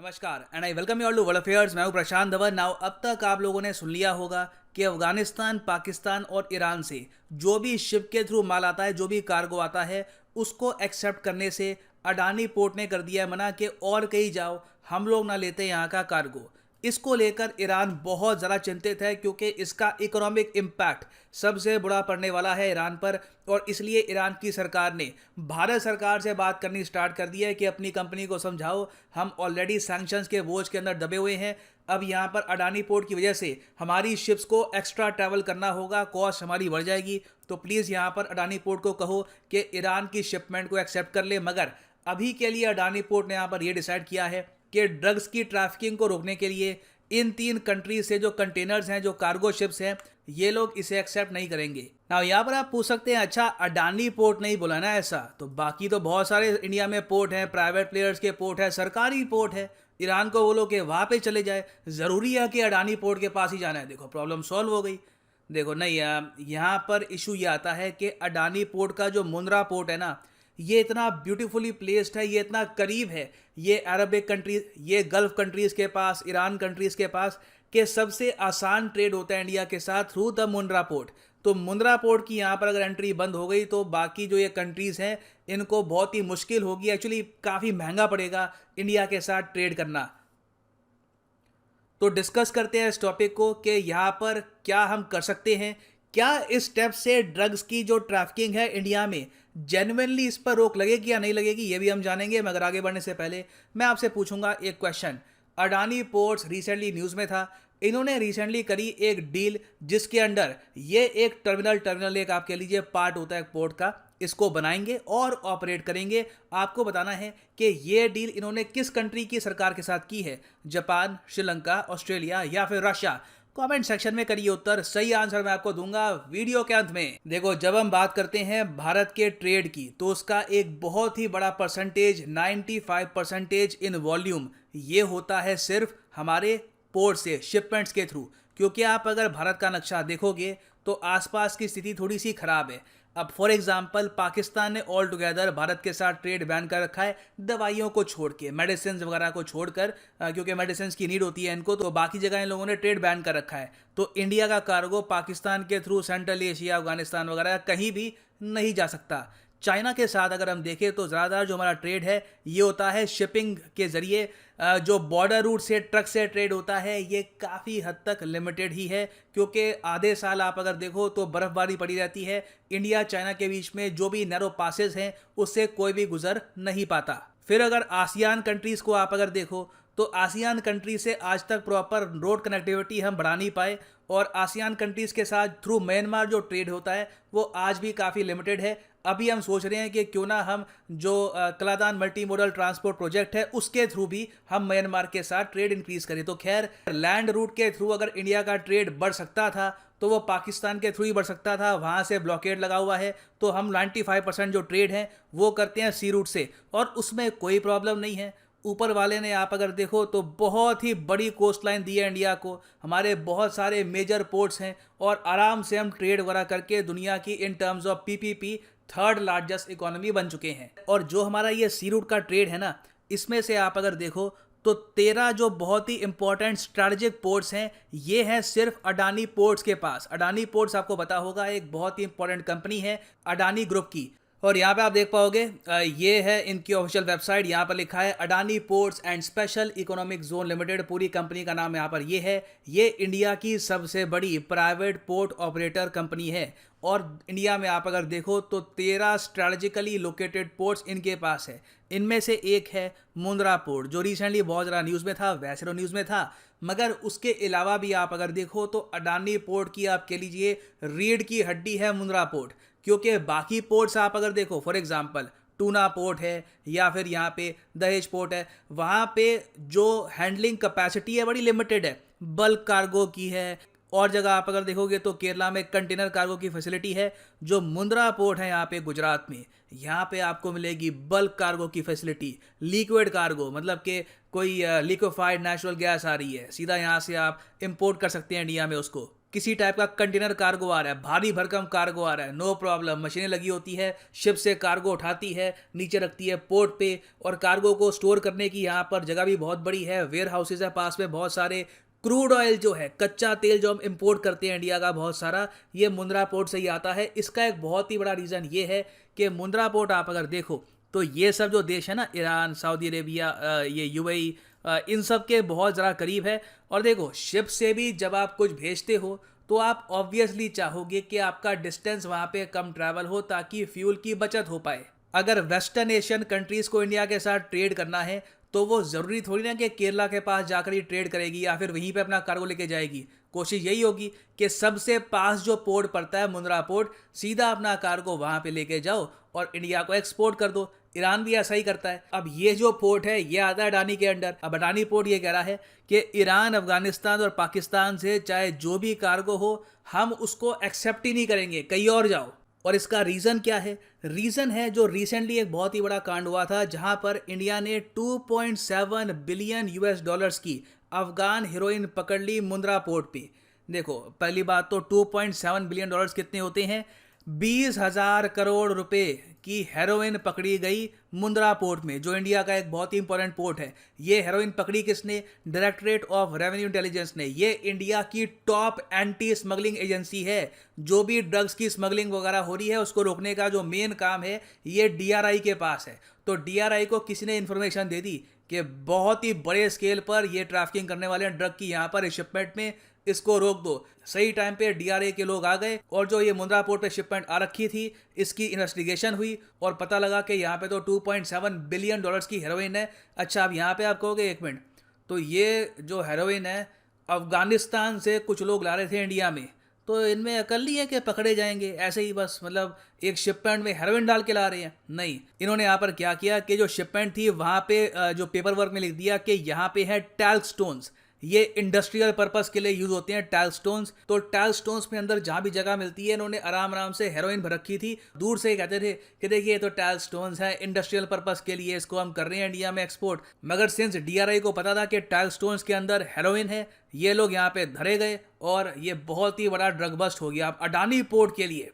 नमस्कार and I welcome you all to world affairs. मैं हूं प्रशांत धवन। नाउ अब तक आप लोगों ने सुन लिया होगा कि अफगानिस्तान, पाकिस्तान और ईरान से जो भी शिप के थ्रू माल आता है, जो भी कार्गो आता है, उसको एक्सेप्ट करने से अडानी पोर्ट ने कर दिया है मना कि और कहीं जाओ, हम लोग ना लेते यहाँ का कार्गो। इसको लेकर ईरान बहुत ज़्यादा चिंतित है क्योंकि इसका इकोनॉमिक इम्पैक्ट सबसे बुरा पड़ने वाला है ईरान पर। और इसलिए ईरान की सरकार ने भारत सरकार से बात करनी स्टार्ट कर दी है कि अपनी कंपनी को समझाओ, हम ऑलरेडी सैंक्शंस के बोझ के अंदर दबे हुए हैं। अब यहाँ पर अडानी पोर्ट की वजह से हमारी शिप्स को एक्स्ट्रा ट्रैवल करना होगा, कॉस्ट हमारी बढ़ जाएगी। तो प्लीज़ यहाँ पर अडानी पोर्ट को कहो कि ईरान की शिपमेंट को एक्सेप्ट कर ले। मगर अभी के लिए अडानी पोर्ट ने यहाँ पर यह डिसाइड किया है कि ड्रग्स की ट्रैफिकिंग को रोकने के लिए इन 3 कंट्रीज से जो कंटेनर्स हैं, जो कार्गो शिप्स हैं, ये लोग इसे एक्सेप्ट नहीं करेंगे। ना यहाँ पर आप पूछ सकते हैं, अच्छा अडानी पोर्ट नहीं बोला ना ऐसा, तो बाकी तो बहुत सारे इंडिया में पोर्ट हैं, प्राइवेट प्लेयर्स के पोर्ट है, सरकारी पोर्ट है। ईरान को बोलो कि वहाँ पे चले जाए, ज़रूरी है कि अडानी पोर्ट के पास ही जाना है? देखो प्रॉब्लम सॉल्व हो गई। देखो नहीं, यहाँ पर इशू ये आता है कि अडानी पोर्ट का जो मुंद्रा पोर्ट है ना, ये इतना ब्यूटीफुली प्लेस्ड है, ये इतना करीब है ये अरबिक कंट्रीज, ये गल्फ कंट्रीज़ के पास, ईरान कंट्रीज़ के पास, कि सबसे आसान ट्रेड होता है इंडिया के साथ थ्रू द मुंद्रा पोर्ट। तो मुंद्रा पोर्ट की यहाँ पर अगर एंट्री बंद हो गई तो बाकी जो ये कंट्रीज़ हैं इनको बहुत ही मुश्किल होगी, एक्चुअली काफ़ी महंगा पड़ेगा इंडिया के साथ ट्रेड करना। तो डिस्कस करते हैं इस टॉपिक को कि यहाँ पर क्या हम कर सकते हैं। क्या इस स्टेप से ड्रग्स की जो ट्रैफिकिंग है इंडिया में जेन्युइनली इस पर रोक लगेगी या नहीं लगेगी, ये भी हम जानेंगे। मगर आगे बढ़ने से पहले मैं आपसे पूछूंगा एक question. Adani ports recently news में था, इन्होंने रिसेंटली करी एक डील जिसके अंडर ये एक टर्मिनल एक आप कह लीजिए पार्ट होता है पोर्ट का, इसको बनाएंगे और ऑपरेट करेंगे। आपको बताना है कि ये डील इन्होंने किस कंट्री की सरकार के साथ की है, जापान, श्रीलंका, ऑस्ट्रेलिया या फिर रशिया? कमेंट सेक्शन में करिए उत्तर, सही आंसर मैं आपको दूंगा वीडियो के अंत में। देखो जब हम बात करते हैं भारत के ट्रेड की तो उसका एक बहुत ही बड़ा परसेंटेज 95% इन वॉल्यूम ये होता है सिर्फ हमारे पोर्ट से, शिपमेंट्स के थ्रू। क्योंकि आप अगर भारत का नक्शा देखोगे तो आसपास की स्थिति थोड़ी सी खराब है। अब फॉर एग्जांपल पाकिस्तान ने ऑल टुगेदर भारत के साथ ट्रेड बैन कर रखा है, दवाइयों को छोड़ के, मेडिसिन वगैरह को छोड़कर, क्योंकि मेडिसिन की नीड होती है इनको, तो बाकी जगह इन लोगों ने ट्रेड बैन कर रखा है। तो इंडिया का कार्गो पाकिस्तान के थ्रू सेंट्रल एशिया, अफगानिस्तान वगैरह कहीं भी नहीं जा सकता। चाइना के साथ अगर हम देखें तो ज़्यादातर जो हमारा ट्रेड है ये होता है शिपिंग के ज़रिए। जो बॉर्डर रूट से ट्रक से ट्रेड होता है ये काफ़ी हद तक लिमिटेड ही है, क्योंकि आधे साल आप अगर देखो तो बर्फ़बारी पड़ी रहती है। इंडिया चाइना के बीच में जो भी नैरो पासेस हैं उससे कोई भी गुजर नहीं पाता। फिर अगर आसियान कंट्रीज़ को आप अगर देखो तो आसियान कंट्री से आज तक प्रॉपर रोड कनेक्टिविटी हम बढ़ा नहीं पाए, और आसियान कंट्रीज़ के साथ थ्रू म्यांमार जो ट्रेड होता है वो आज भी काफ़ी लिमिटेड है। अभी हम सोच रहे हैं कि क्यों ना हम जो Kaladan multi modal transport project है उसके थ्रू भी हम म्यांमार के साथ ट्रेड इंक्रीज करें। तो खैर लैंड रूट के थ्रू अगर इंडिया का ट्रेड बढ़ सकता था तो वो पाकिस्तान के थ्रू ही बढ़ सकता था, वहाँ से ब्लॉकेड लगा हुआ है। तो हम 95% जो ट्रेड है वो करते हैं सी रूट से, और उसमें कोई प्रॉब्लम नहीं है। ऊपर वाले ने आप अगर देखो तो बहुत ही बड़ी कोस्ट लाइन दी है इंडिया को, हमारे बहुत सारे मेजर पोर्ट्स हैं, और आराम से हम ट्रेड वगैरह करके दुनिया की in terms of PPP third largest economy बन चुके हैं। और जो हमारा ये सी रूट का ट्रेड है ना, इसमें से आप अगर देखो तो 13 जो बहुत ही इंपॉर्टेंट स्ट्रैटेजिक पोर्ट्स हैं ये हैं सिर्फ अडानी पोर्ट्स के पास। अडानी पोर्ट्स आपको पता होगा एक बहुत ही इंपॉर्टेंट कंपनी है अडानी ग्रुप की। और यहाँ पे आप देख पाओगे ये है इनकी ऑफिशियल वेबसाइट, यहाँ पर लिखा है Adani ports and special economic zone limited, पूरी कंपनी का नाम यहाँ पर ये है। ये इंडिया की सबसे बड़ी प्राइवेट पोर्ट ऑपरेटर कंपनी है, और इंडिया में आप अगर देखो तो 13 स्ट्रैटेजिकली लोकेटेड पोर्ट्स इनके पास है। इनमें से एक है मुंद्रा पोर्ट, जो रिसेंटली बहुत ज़्यादा न्यूज़ में था, वैसे तो न्यूज़ में था, मगर उसके अलावा भी आप अगर देखो तो अडानी पोर्ट की आप कह लीजिए रीढ़ की हड्डी है मुंद्रा पोर्ट। क्योंकि बाकी पोर्ट्स आप अगर देखो, फॉर एग्जांपल टूना पोर्ट है या फिर यहाँ पे दहेज पोर्ट है, वहाँ पे जो हैंडलिंग कैपेसिटी है बड़ी लिमिटेड है, बल्क कार्गो की है। और जगह आप अगर देखोगे तो केरला में कंटेनर कार्गो की फैसिलिटी है। जो मुंद्रा पोर्ट है यहाँ पे गुजरात में, यहाँ पे आपको मिलेगी बल्क कार्गो की फैसिलिटी, लिक्विड कार्गो, मतलब कि कोई लिक्विफाइड नेचुरल गैस आ रही है, सीधा यहाँ से आप इंपोर्ट कर सकते हैं इंडिया में उसको। किसी टाइप का कंटेनर कार्गो आ रहा है, भारी भरकम कार्गो आ रहा है, नो प्रॉब्लम, मशीनें लगी होती है, शिप से कार्गो उठाती है, नीचे रखती है पोर्ट पे, और कार्गो को स्टोर करने की यहाँ पर जगह भी बहुत बड़ी है, वेयर हाउसेज है पास में बहुत सारे। क्रूड ऑयल जो है, कच्चा तेल जो हम इंपोर्ट करते हैं इंडिया का बहुत सारा, ये मुंद्रा पोर्ट से ही आता है। इसका एक बहुत ही बड़ा रीज़न ये है कि मुंद्रा पोर्ट आप अगर देखो तो ये सब जो देश है ना, ईरान, सऊदी अरेबिया, ये यूएई, इन सब के बहुत ज़्यादा करीब है। और देखो, शिप से भी जब आप कुछ भेजते हो तो आप ऑब्वियसली चाहोगे कि आपका डिस्टेंस वहाँ पे कम ट्रैवल हो ताकि फ्यूल की बचत हो पाए। अगर वेस्टर्न एशियन कंट्रीज़ को इंडिया के साथ ट्रेड करना है तो वो ज़रूरी थोड़ी ना कि केरला के पास जाकर ही ट्रेड करेगी या फिर वहीं पे अपना कार्गो लेके जाएगी। कोशिश यही होगी कि सबसे पास जो पोर्ट पड़ता है मुंद्रा पोर्ट, सीधा अपना कार्गो वहाँ पे लेके जाओ और इंडिया को एक्सपोर्ट कर दो। ईरान भी ऐसा ही करता है। अब ये जो पोर्ट है ये आता है अडानी के अंडर। अब अडानी पोर्ट ये कह रहा है कि ईरान, अफगानिस्तान और पाकिस्तान से चाहे जो भी कार्गो हो, हम उसको एक्सेप्ट ही नहीं करेंगे, कहीं और जाओ। और इसका रीज़न क्या है? रीज़न है जो रिसेंटली एक बहुत ही बड़ा कांड हुआ था जहां पर इंडिया ने 2.7 बिलियन यूएस डॉलर्स की अफगान हीरोइन पकड़ ली मुंद्रा पोर्ट पे। देखो, पहली बात तो 2.7 बिलियन डॉलर्स कितने होते हैं? 20,000 करोड़ रुपए की हेरोइन पकड़ी गई मुंद्रा पोर्ट में, जो इंडिया का एक बहुत ही इंपॉर्टेंट पोर्ट है। ये हेरोइन पकड़ी किसने? डायरेक्टरेट ऑफ रेवेन्यू इंटेलिजेंस ने। ये इंडिया की टॉप एंटी स्मगलिंग एजेंसी है। जो भी ड्रग्स की स्मगलिंग वगैरह हो रही है उसको रोकने का जो मेन काम है ये डीआरआई के पास है। तो डीआरआई को किसी ने इन्फॉर्मेशन दे दी कि बहुत ही बड़े स्केल पर ये ट्रैफिकिंग करने वाले हैं ड्रग की यहाँ पर शिपमेंट में, इसको रोक दो। सही टाइम पे डीआरआई के लोग आ गए और जो ये मुंद्रा पोर्ट पे शिपमेंट आ रखी थी इसकी इन्वेस्टिगेशन हुई और पता लगा कि यहाँ पे तो 2.7 बिलियन डॉलर्स की हेरोइन है। अच्छा, अब यहाँ पे आप कहोगे एक मिनट, तो ये जो हेरोइन है अफगानिस्तान से कुछ लोग ला रहे थे इंडिया में, तो इनमें अकल नहीं है कि पकड़े जाएंगे ऐसे ही बस, मतलब एक शिपमेंट में हेरोइन डाल के ला रहे हैं? नहीं, इन्होंने यहाँ पर क्या किया कि जो शिपमेंट थी वहाँ पे जो पेपर वर्क में लिख दिया कि यहाँ पे है टैल्क स्टोन्स। ये इंडस्ट्रियल पर्पस के लिए यूज होते हैं टैल्क स्टोन्स। तो टैल्क स्टोन्स में अंदर जहां भी जगह मिलती है इन्होंने आराम आराम से हेरोइन भर रखी थी। दूर से ही कहते थे कि देखिए ये तो टैल्क स्टोन्स है, इंडस्ट्रियल पर्पस के लिए इसको हम कर रहे हैं इंडिया में एक्सपोर्ट। मगर सिंस डीआरआई को पता था कि टैल्क स्टोन्स के अंदर हेरोइन है, ये लोग यहाँ पे धरे गए और ये बहुत ही बड़ा ड्रग बस्ट हो गया। अब अडानी पोर्ट के लिए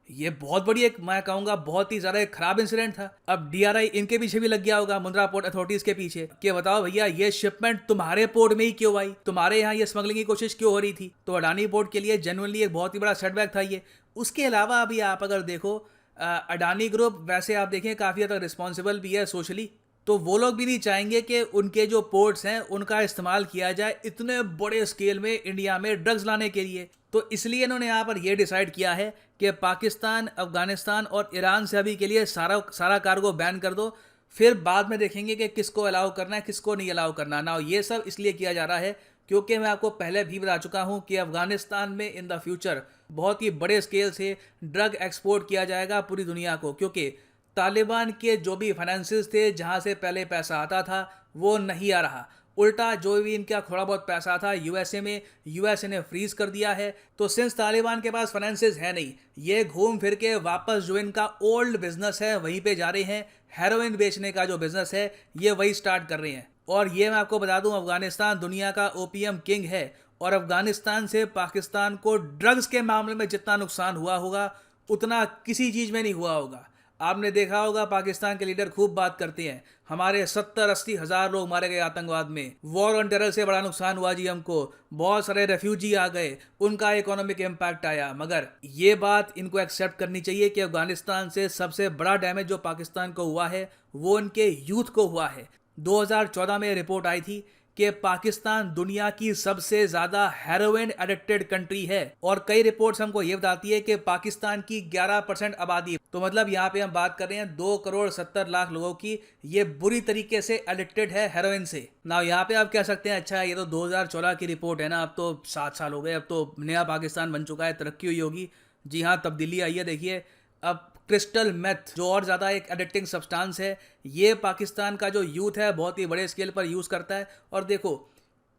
ये बहुत बड़ी एक, मैं कहूंगा बहुत ही ज्यादा एक खराब इंसिडेंट था। अब डीआरआई इनके पीछे भी लग गया होगा, मुंद्रा पोर्ट अथॉरिटीज के पीछे, कि बताओ भैया ये शिपमेंट तुम्हारे पोर्ट में ही क्यों आई, तुम्हारे यहाँ ये स्मगलिंग की कोशिश क्यों हो रही थी। तो अडानी पोर्ट के लिए जेन्युइनली एक बहुत ही बड़ा सेटबैक था ये। उसके अलावा अभी आप अगर देखो, अडानी ग्रुप वैसे आप देखें काफी हद तक रिस्पॉन्सिबल भी है सोशली, तो वो लोग भी नहीं चाहेंगे कि उनके जो पोर्ट्स हैं उनका इस्तेमाल किया जाए इतने बड़े स्केल में इंडिया में ड्रग्स लाने के लिए। तो इसलिए इन्होंने यहाँ पर यह डिसाइड किया है कि पाकिस्तान, अफगानिस्तान और ईरान से अभी के लिए सारा कार्गो बैन कर दो, फिर बाद में देखेंगे कि किसको अलाउ करना है किसको नहीं अलाउ करना। ना ये सब इसलिए किया जा रहा है क्योंकि मैं आपको पहले भी बता चुका हूँ कि अफगानिस्तान में इन द फ्यूचर बहुत ही बड़े स्केल से ड्रग एक्सपोर्ट किया जाएगा पूरी दुनिया को, क्योंकि तालिबान के जो भी फाइनेंसेस थे जहाँ से पहले पैसा आता था वो नहीं आ रहा, उल्टा जो भी इनका थोड़ा बहुत पैसा था यूएसए में, यूएसए ने फ्रीज कर दिया है। तो सिंस तालिबान के पास फाइनेंसेस है नहीं, ये घूम फिर के वापस जो इनका ओल्ड बिजनेस है वहीं पे जा रहे हैं। हेरोइन बेचने का जो बिजनेस है ये वही स्टार्ट कर रहे हैं। और ये मैं आपको बता दूं, अफगानिस्तान दुनिया का ओपीएम किंग है और अफगानिस्तान से पाकिस्तान को ड्रग्स के मामले में जितना नुकसान हुआ होगा उतना किसी चीज़ में नहीं हुआ होगा। आपने देखा होगा पाकिस्तान के लीडर खूब बात करते हैं, हमारे 70-80 हज़ार लोग मारे गए आतंकवाद में, वॉर ऑन टेरर से बड़ा नुकसान हुआ जी हमको, बहुत सारे रेफ्यूजी आ गए, उनका इकोनॉमिक इम्पैक्ट आया। मगर ये बात इनको एक्सेप्ट करनी चाहिए कि अफगानिस्तान से सबसे बड़ा डैमेज जो पाकिस्तान को हुआ है वो उनके यूथ को हुआ है। 2014 में रिपोर्ट आई थी कि पाकिस्तान दुनिया की सबसे ज्यादा हेरोइन एडिक्टेड कंट्री है और कई रिपोर्ट्स हमको ये बताती है कि पाकिस्तान की 11% आबादी, तो मतलब यहाँ पे हम बात कर रहे हैं 2,70,00,000 लोगों की, ये बुरी तरीके से एडिक्टेड है हेरोइन से। ना यहाँ पे आप कह सकते हैं अच्छा ये तो 2014 की रिपोर्ट है ना, अब तो 7 साल हो गए, अब तो नया पाकिस्तान बन चुका है, तरक्की हुई होगी। जी हाँ, तब्दीली आई है। देखिए, अब क्रिस्टल मेथ जो और ज़्यादा एक एडिक्टिंग सब्सटेंस है, ये पाकिस्तान का जो यूथ है बहुत ही बड़े स्केल पर यूज़ करता है। और देखो,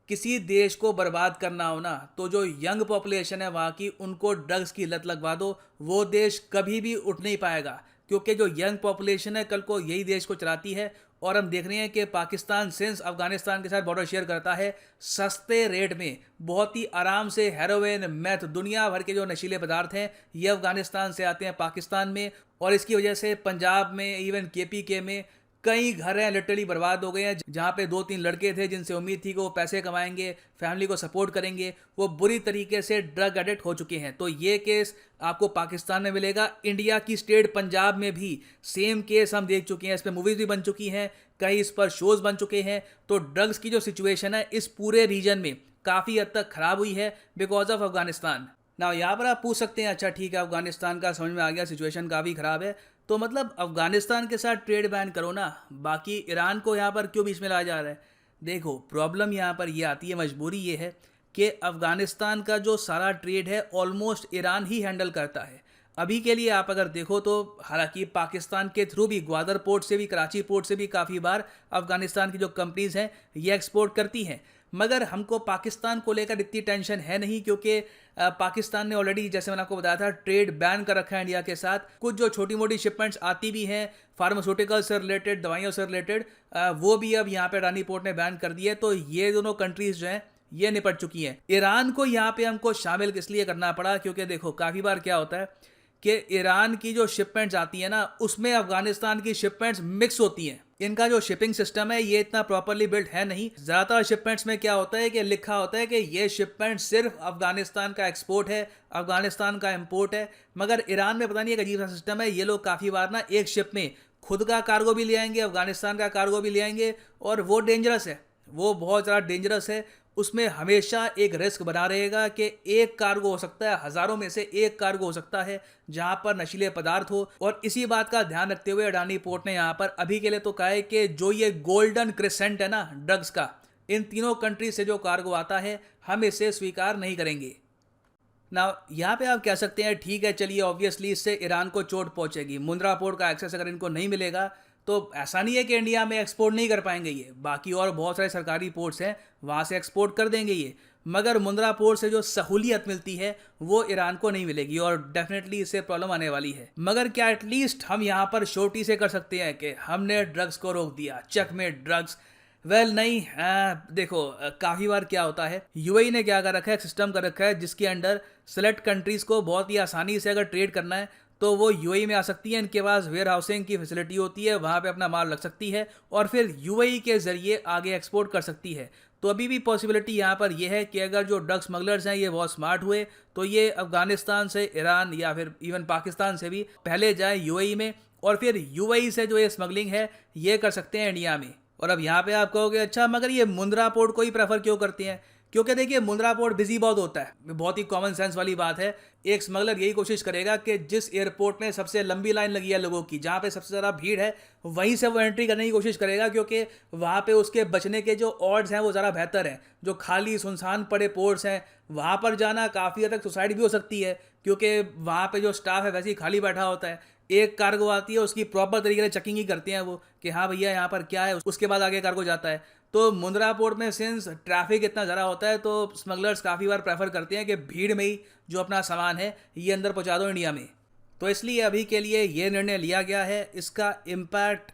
किसी देश को बर्बाद करना हो ना तो जो यंग पॉपुलेशन है वहाँ की, उनको ड्रग्स की लत लगवा दो, वो देश कभी भी उठ नहीं पाएगा। क्योंकि जो यंग पॉपुलेशन है कल को यही देश को चलाती है। और हम देख रहे हैं कि पाकिस्तान सिंस अफगानिस्तान के साथ बॉर्डर शेयर करता है, सस्ते रेट में बहुत ही आराम से हेरोइन, मैथ, दुनिया भर के जो नशीले पदार्थ हैं ये अफगानिस्तान से आते हैं पाकिस्तान में। और इसकी वजह से पंजाब में, इवन KPK में कई घर हैं लिटरली बर्बाद हो गए हैं, जहाँ पे 2-3 लड़के थे जिनसे उम्मीद थी कि वो पैसे कमाएंगे, फैमिली को सपोर्ट करेंगे, वो बुरी तरीके से ड्रग एडिक्ट हो चुके हैं। तो ये केस आपको पाकिस्तान में मिलेगा। इंडिया की स्टेट पंजाब में भी सेम केस हम देख चुके हैं, इस पर मूवीज भी बन चुकी हैं, कई इस पर शोज बन चुके हैं। तो ड्रग्स की जो सिचुएशन है इस पूरे रीजन में काफ़ी हद तक खराब हुई है बिकॉज ऑफ अफगानिस्तान। ना यहाँ पर आप पूछ सकते हैं, अच्छा ठीक है अफगानिस्तान का समझ में आ गया, सिचुएशन काफ़ी ख़राब है, तो मतलब अफगानिस्तान के साथ ट्रेड बैन करो ना, बाकी ईरान को यहाँ पर क्यों बीच में लाया जा रहा है। देखो प्रॉब्लम यहाँ पर ये आती है, मजबूरी ये है कि अफगानिस्तान का जो सारा ट्रेड है ऑलमोस्ट ईरान ही हैंडल करता है अभी के लिए। आप अगर देखो तो हालांकि पाकिस्तान के थ्रू भी, ग्वादर पोर्ट से भी, कराची पोर्ट से भी काफ़ी बार अफगानिस्तान की जो कंपनीज हैं ये एक्सपोर्ट करती हैं, मगर हमको पाकिस्तान को लेकर इतनी टेंशन है नहीं, क्योंकि पाकिस्तान ने ऑलरेडी, जैसे मैंने आपको बताया था, ट्रेड बैन कर रखा है इंडिया के साथ। कुछ जो छोटी मोटी शिपमेंट्स आती भी हैं फार्मास्यूटिकल से रिलेटेड, दवाइयों से रिलेटेड, वो भी अब यहाँ पे अडानी पोर्ट ने बैन कर दी है। तो ये दोनों कंट्रीज जो हैं ये निपट चुकी हैं। ईरान को यहाँ पे हमको शामिल इसलिए करना पड़ा क्योंकि देखो काफ़ी बार क्या होता है कि ईरान की जो शिपमेंट्स आती है ना उसमें अफगानिस्तान की शिपमेंट्स मिक्स होती हैं। इनका जो शिपिंग सिस्टम है ये इतना प्रॉपरली बिल्ट है नहीं। ज़्यादातर शिपमेंट्स में क्या होता है कि लिखा होता है कि ये शिपमेंट सिर्फ अफगानिस्तान का एक्सपोर्ट है, अफगानिस्तान का इंपोर्ट है, मगर ईरान में पता नहीं एक अजीब सा सिस्टम है। ये लोग काफ़ी बार ना एक शिप में खुद का कार्गो भी ले आएंगे, अफगानिस्तान का कार्गो भी ले आएंगे, और वो डेंजरस है, वो बहुत ज़्यादा डेंजरस है। उसमें हमेशा एक रिस्क बना रहेगा कि एक कार्गो हो सकता है, हज़ारों में से एक कार्गो हो सकता है जहां पर नशीले पदार्थ हो। और इसी बात का ध्यान रखते हुए अडानी पोर्ट ने यहाँ पर अभी के लिए तो कहा है कि जो ये गोल्डन क्रिसेंट है ना ड्रग्स का, इन तीनों कंट्री से जो कार्गो आता है हम इसे स्वीकार नहीं करेंगे ना। यहाँ पे आप कह सकते हैं ठीक है चलिए, ऑब्वियसली इससे ईरान को चोट पहुंचेगी, मुंद्रा पोर्ट का एक्सेस अगर इनको नहीं मिलेगा तो ऐसा नहीं है कि इंडिया में एक्सपोर्ट नहीं कर पाएंगे ये, बाकी और बहुत सारे सरकारी पोर्ट्स हैं वहाँ से एक्सपोर्ट कर देंगे ये, मगर मुंद्रा पोर्ट से जो सहूलियत मिलती है वो ईरान को नहीं मिलेगी और डेफिनेटली इससे प्रॉब्लम आने वाली है। मगर क्या एटलीस्ट हम यहाँ पर शोटी से कर सकते हैं कि हमने ड्रग्स को रोक दिया, चेक में ड्रग्स? नहीं, देखो काफ़ी बार क्या होता है, यूएई ने क्या कर रखा है, सिस्टम कर रखा है जिसके अंडर सेलेक्ट कंट्रीज़ को बहुत ही आसानी से अगर ट्रेड करना है तो वो यूएई में आ सकती है। इनके पास वेयर हाउसिंग की फैसिलिटी होती है, वहाँ पे अपना माल रख सकती है और फिर यूएई के ज़रिए आगे एक्सपोर्ट कर सकती है। तो अभी भी पॉसिबिलिटी यहाँ पर यह है कि अगर जो ड्रग स्मगलर्स हैं ये बहुत स्मार्ट हुए तो ये अफगानिस्तान से, ईरान या फिर इवन पाकिस्तान से भी पहले जाए यूएई में, और फिर यूएई से जो ये स्मगलिंग है ये कर सकते हैं इंडिया में। और अब यहाँ पे आप कहोगे अच्छा मगर ये मुंद्रा पोर्ट को ही प्रेफर क्यों करते हैं? क्योंकि देखिए मुंद्रा पोर्ट बिजी बहुत होता है, बहुत ही कॉमन सेंस वाली बात है। एक स्मगलर यही कोशिश करेगा कि जिस एयरपोर्ट में सबसे लंबी लाइन लगी है लोगों की, जहाँ पे सबसे ज़्यादा भीड़ है, वहीं से वो एंट्री करने की कोशिश करेगा, क्योंकि वहाँ पे उसके बचने के जो ऑड्स हैं वो ज़्यादा बेहतर हैं। जो खाली सुनसान पड़े पोर्ट्स हैं वहाँ पर जाना काफ़ी हद तक सुसाइड भी हो सकती है, क्योंकि वहाँ पे जो स्टाफ है वैसे ही खाली बैठा होता है। एक कार्गो आती है उसकी प्रॉपर तरीके से चेकिंग ही करते हैं वो कि हाँ भैया यहाँ पर क्या है, उसके बाद आगे कार्गो जाता है। तो मुंद्रा पोर्ट में सिंस ट्रैफिक इतना ज़्यादा होता है तो स्मगलर्स काफ़ी बार प्रेफर करते हैं कि भीड़ में ही जो अपना सामान है ये अंदर पहुंचा दो इंडिया में। तो इसलिए अभी के लिए ये निर्णय लिया गया है। इसका इम्पैक्ट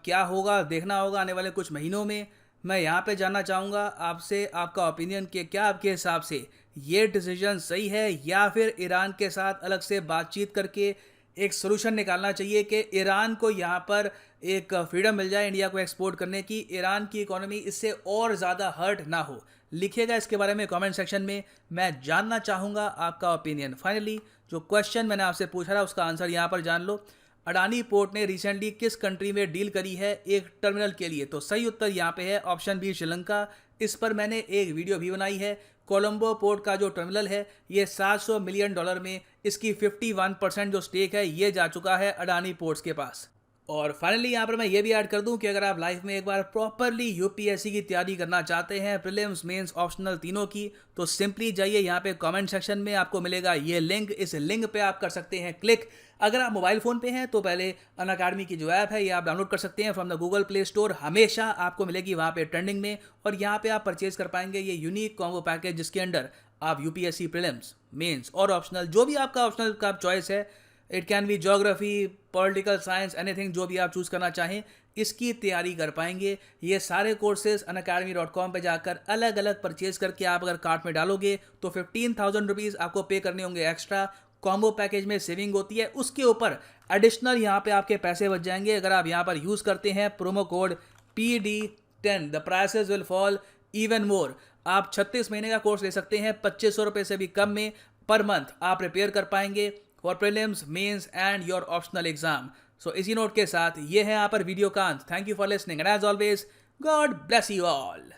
क्या होगा देखना होगा आने वाले कुछ महीनों में। मैं यहाँ पे जानना चाहूँगा आपसे आपका ओपिनियन कि क्या आपके हिसाब से ये डिसीजन सही है या फिर ईरान के साथ अलग से बातचीत करके एक सोल्यूशन निकालना चाहिए कि ईरान को यहाँ पर एक फ्रीडम मिल जाए इंडिया को एक्सपोर्ट करने की, ईरान की इकोनॉमी इससे और ज़्यादा हर्ट ना हो। लिखिएगा इसके बारे में कमेंट सेक्शन में, मैं जानना चाहूँगा आपका ओपिनियन। फाइनली जो क्वेश्चन मैंने आपसे पूछा था उसका आंसर यहाँ पर जान लो। अडानी पोर्ट ने रिसेंटली किस कंट्री में डील करी है एक टर्मिनल के लिए? तो सही उत्तर यहाँ पे है ऑप्शन बी, श्रीलंका। इस पर मैंने एक वीडियो भी बनाई है। कोलंबो पोर्ट का जो टर्मिनल है ये $700 मिलियन में, इसकी 51% जो स्टेक है ये जा चुका है अडानी पोर्ट्स के पास। और फाइनली यहाँ पर मैं ये भी ऐड कर दूं कि अगर आप लाइफ में एक बार प्रॉपरली यूपीएससी की तैयारी करना चाहते हैं, प्रीलिम्स, मेंस, ऑप्शनल तीनों की, तो सिंपली जाइए यहाँ पे कमेंट सेक्शन में आपको मिलेगा ये लिंक। इस लिंक पे आप कर सकते हैं क्लिक। अगर आप मोबाइल फ़ोन पे हैं तो पहले अनअकैडमी की जो ऐप है ये आप डाउनलोड कर सकते हैं from the Google play store. हमेशा आपको मिलेगी वहाँ पे ट्रेंडिंग में, और यहाँ पे आप परचेज कर पाएंगे ये यूनिक कॉम्बो पैकेज जिसके अंडर आप यूपीएससी, प्रीलिम्स, मेंस और ऑप्शनल, जो भी आपका ऑप्शनल का चॉइस है, it can be geography, political science, anything, जो भी आप चूज़ करना चाहें, इसकी तैयारी कर पाएंगे। ये सारे कोर्सेज unacademy.com पे जाकर अलग अलग परचेज करके आप अगर कार्ट में डालोगे तो 15,000 रुपीज़ आपको पे करने होंगे एक्स्ट्रा। कॉम्बो पैकेज में सेविंग होती है, उसके ऊपर एडिशनल यहाँ पे आपके पैसे बच जाएंगे अगर आप यहाँ पर यूज़ करते हैं promo code PD10। The prices will fall even more. आप 36 महीने का कोर्स ले सकते हैं 2500 रुपये से भी कम में। पर मंथ आप प्रिपेयर कर पाएंगे for prelims, mains and your optional exam. So इसी नोट के साथ ये है यहाँ पर वीडियो का अंत। Thank you for listening and as always God bless you all.